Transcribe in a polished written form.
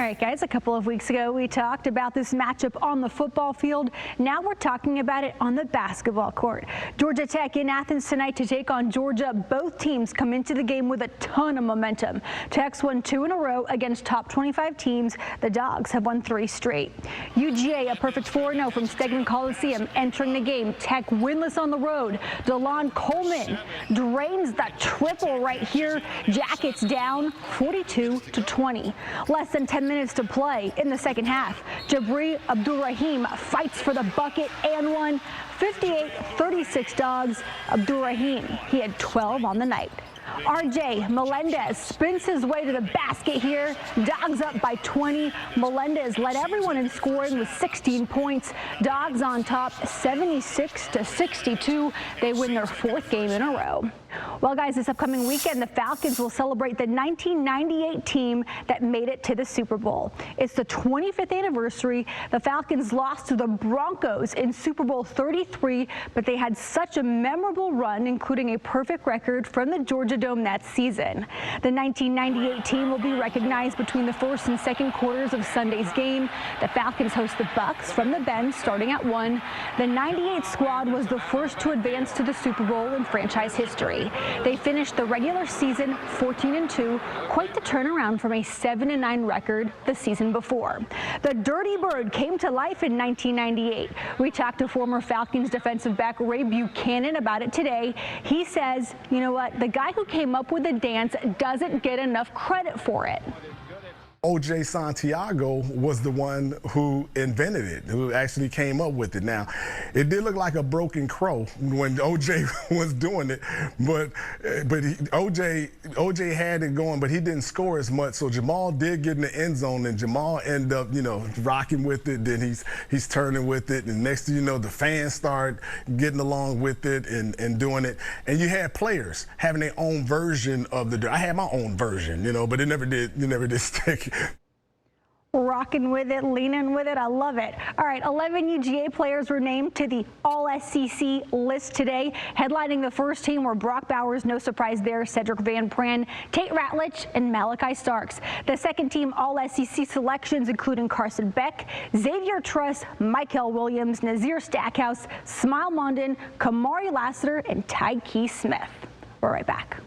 All right, guys, a couple of weeks ago, we talked about this matchup on the football field. Now we're talking about it on the basketball court. Georgia Tech in Athens tonight to take on Georgia. Both teams come into the game with a ton of momentum. Tech's won 2 in a row against top 25 teams. The Dogs have won 3 straight. UGA a perfect 4-0 from Stegman Coliseum entering the game. Tech winless on the road. DeLon Coleman drains the triple right here. Jackets down 42-20. Less than 10 minutes to play in the second half. Jabri Abdul-Rahim fights for the bucket and won. 58-36 Dogs. Abdul-Rahim, he had 12 on the night. RJ Melendez spins his way to the basket here. Dogs up by 20. Melendez led everyone in scoring with 16 points. Dogs on top 76-62. They win their 4th game in a row. Well, guys, this upcoming weekend, the Falcons will celebrate the 1998 team that made it to the Super Bowl. It's the 25th anniversary. The Falcons lost to the Broncos in Super Bowl 33, but they had such a memorable run, including a perfect record from the Georgia Dome that season. The 1998 team will be recognized between the first and second quarters of Sunday's game. The Falcons host the Bucks from the Bend starting at 1. The 98 squad was the first to advance to the Super Bowl in franchise history. They finished the regular season 14-2, quite the turnaround from a 7-9 record the season before. The Dirty Bird came to life in 1998. We talked to former Falcons defensive back Ray Buchanan about it today. He says, you know what, the guy who came up with the dance doesn't get enough credit for it. O.J. Santiago was the one who invented it, who actually came up with it. Now, it did look like a broken crow when O.J. was doing it, but O.J. had it going, but he didn't score as much. So Jamal did get in the end zone, and Jamal ended up, rocking with it. Then he's turning with it, and next thing you know, the fans start getting along with it and doing it. And you had players having their own version of the. I had my own version, but it never did stick. Rocking with it, leaning with it. I love it. All right, 11 UGA players were named to the All-SEC list today. Headlining the first team were Brock Bowers, no surprise there, Cedric Van Pran, Tate Ratledge, and Malachi Starks. The second team All-SEC selections including Carson Beck, Xavier Truss, Michael Williams, Nazir Stackhouse, Smile Mondon, Kamari Lassiter, and Tyke Smith. We're right back.